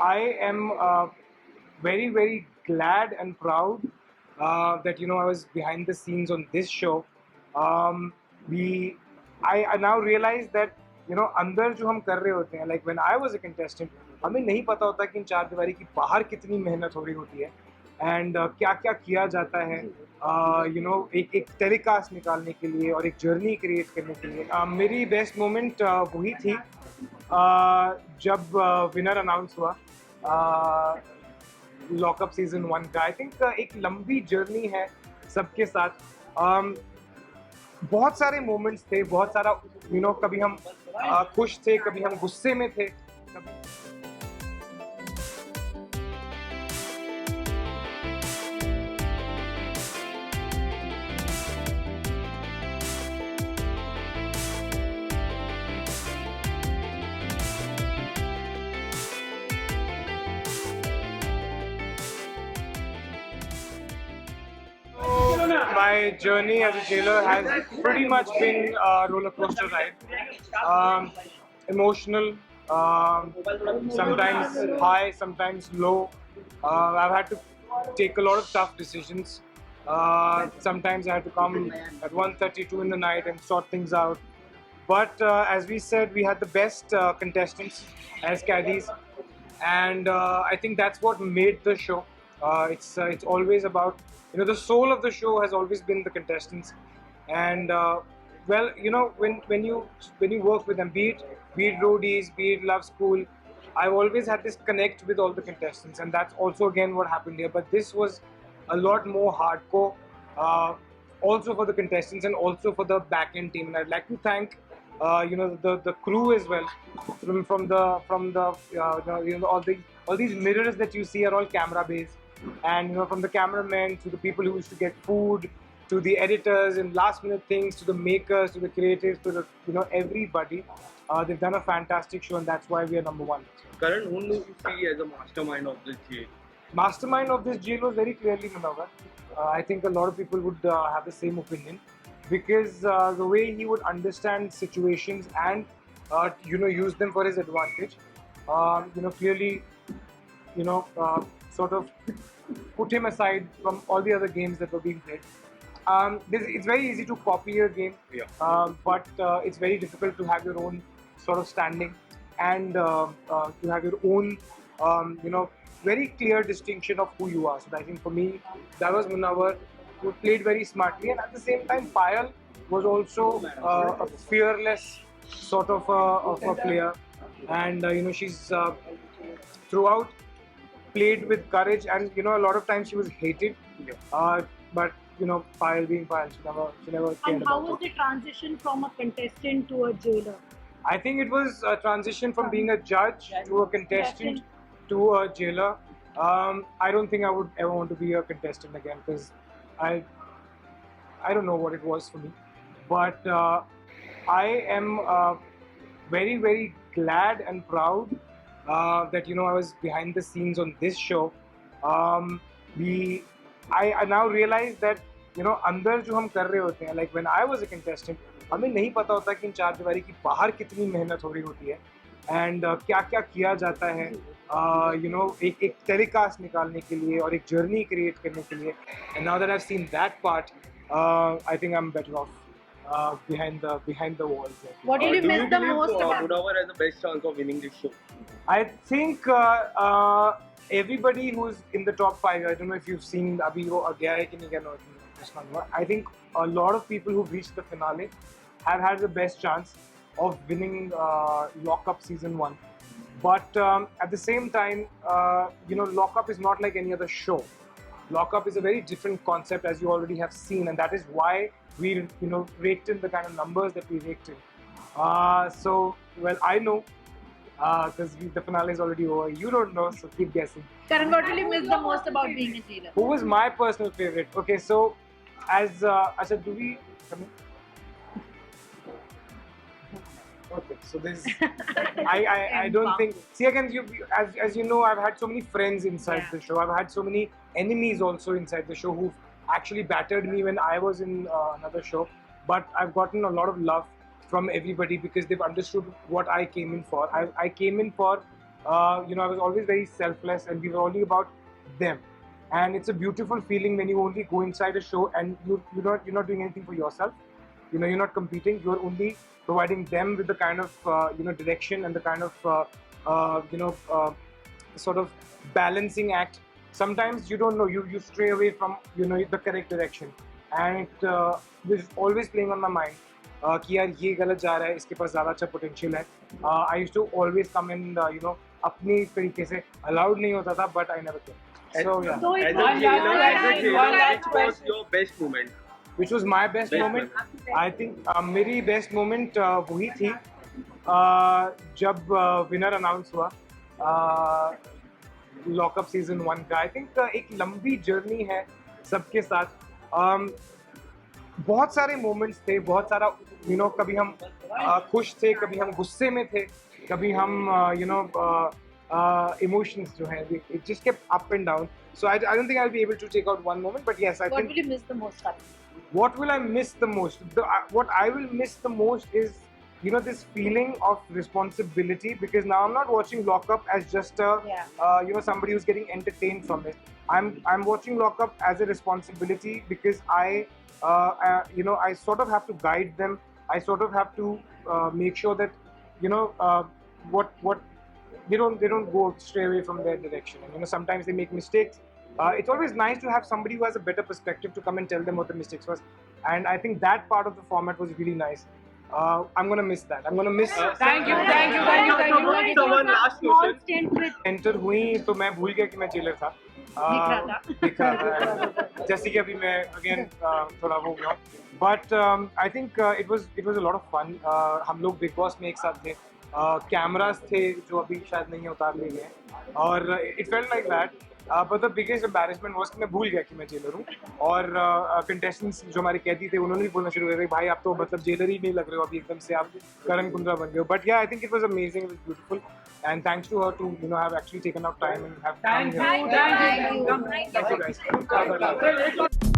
I am very, very glad and proud that I was behind the scenes on this show. Um, I now realize that अंदर जो हम कर रहे होते हैं, like when I was a contestant, हमें नहीं पता होता कि इन चार दीवारी की बाहर कितनी मेहनत हो रही होती है एंड क्या क्या किया जाता है एक टेलीकास्ट निकालने के लिए और एक जर्नी क्रिएट करने के लिए. मेरी बेस्ट मोमेंट वही थी जब विनर अनाउंस हुआ लॉकअप सीजन 1 का. आई थिंक एक लंबी जर्नी है सबके साथ. बहुत सारे मोमेंट्स थे, बहुत सारा कभी हम खुश थे, कभी हम गुस्से में थे, my journey as a jailer has pretty much been a roller coaster ride. Emotional, sometimes high, sometimes low. I've had to take a lot of tough decisions. Sometimes I had to come at 1:32 in the night and sort things out. But as we said, we had the best contestants as caddies, and I think that's what made the show. It's always about the soul of the show has always been the contestants, and when you work with them, be it roadies, be it Love School, I've always had this connect with all the contestants, and that's also again what happened here. But this was a lot more hardcore, also for the contestants and also for the back end team. And I'd like to thank the crew as well, from the all these mirrors that you see are all camera based, and from the cameramen to the people who used to get food, to the editors and last minute things, to the makers, to the creatives, to the everybody. They've done a fantastic show, and that's why we are number one. Karan, who do you see as a mastermind of this jail? Mastermind of this jail was very clearly Munawar. I think a lot of people would have the same opinion, because the way he would understand situations and use them for his advantage, clearly sort of put him aside from all the other games that were being played. It's very easy to copy a game, but it's very difficult to have your own sort of standing and to have your own very clear distinction of who you are. So I think for me, that was Munawar, who played very smartly, and at the same time, Payal was also a fearless sort of a player, and she's throughout played with courage, and a lot of times she was hated, but Payal being Payal, she never cared. And how was the transition from a contestant to a jailer? I think it was a transition from being a judge to a contestant to a jailer. I don't think I would ever want to be a contestant again, because I don't know what it was for me. But I am very, very glad and proud that I was behind the scenes on this show. I now realize that अंदर जो हम कर रहे होते हैं, like when I was a contestant, हमें नहीं पता होता कि इन चार दीवारी की बाहर कितनी मेहनत हो रही होती है एंड क्या क्या किया जाता है एक टेलीकास्ट निकालने के लिए और एक जर्नी क्रिएट करने के लिए. And now that I have seen that part, I think I am better of behind the walls. What did you miss the most about Munawar has the best chance of winning this show? I think everybody who's in the top 5, I don't know if you've seen abhi wo gaya hai ki nahi gaya, no, I think a lot of people who've reached the finale have had the best chance of winning Lockup season 1. But at the same time, Lockup is not like any other show. Lockup is a very different concept, as you already have seen, and that is why we raked in the kind of numbers that we raked in. So well, I know because the finale is already over. You don't know, so keep guessing. Karan, what did you miss the most about being a jailer? Who was my personal favorite? Okay, so as I said, do we come in? Okay, so this I don't think. See, again, as you know, I've had so many friends inside the show. I've had so many enemies also inside the show who've actually battered me when I was in another show. But I've gotten a lot of love from everybody because they've understood what I came in for. I came in for I was always very selfless, and we were only about them. And it's a beautiful feeling when you only go inside a show and you're not doing anything for yourself. You're not competing. You're only providing them with the kind of direction and the kind of sort of balancing act. Sometimes you don't know. You stray away from the correct direction, and it was always playing on my mind. कि यार ये गलत जा रहा है, इसके पास ज़्यादा अच्छा पोटेंशियल है. I used to always come in, अपनी तरीके से allowed नहीं होता था, but I never came. So yeah. So it As a was jailer, which was your best moment? Which was my best moment? I think मेरी best moment वही थी जब winner announce हुआ लॉकअप सीजन 1 का. I think एक लंबी journey है सबके साथ. बहुत सारे मोमेंट्स थे, बहुत सारा कभी हम खुश थे, कभी हम गुस्से में थे, कभी हम emotions जो हैं, it just kept up and down. So I don't think I'll be able to take out one moment, but yes, I What think. will you miss the most? What will I miss the most? What I will miss the most is, this feeling of responsibility, because now I'm not watching Lockup as just somebody who's getting entertained from it. I'm watching Lockup as a responsibility because I sort of have to guide them. I sort of have to make sure that what they don't go stray away from their direction. And sometimes they make mistakes. It's always nice to have somebody who has a better perspective to come and tell them what the mistakes was. And I think that part of the format was really nice. I'm gonna miss that. I'm gonna miss. Thank you. So one last Small question. stint with Enter हुई तो मैं भूल गया कि मैं jailer था. दिख रहा था. जैसे कि अभी मैं again थोड़ा हो गया. But I think it was a lot of fun. हम लोग बिग बॉस में एक साथ थे. कैमरास थे जो अभी शायद नहीं उतार लिए गए, और it felt like that. But the biggest embarrassment was कि मैं भूल गया कि मैं जेलर हूँ, और contestants जो हमारे कैदी थे उन्होंने भी बोलना शुरू कर दिया, भाई आप तो मतलब जेलर ही नहीं लग रहे हो अभी, एकदम से आप करण कुंद्रा बन गए हो. But yeah, I think it was amazing, it was beautiful, and thanks to her to have actually taken out time and have come here. Thank you. Thank you guys.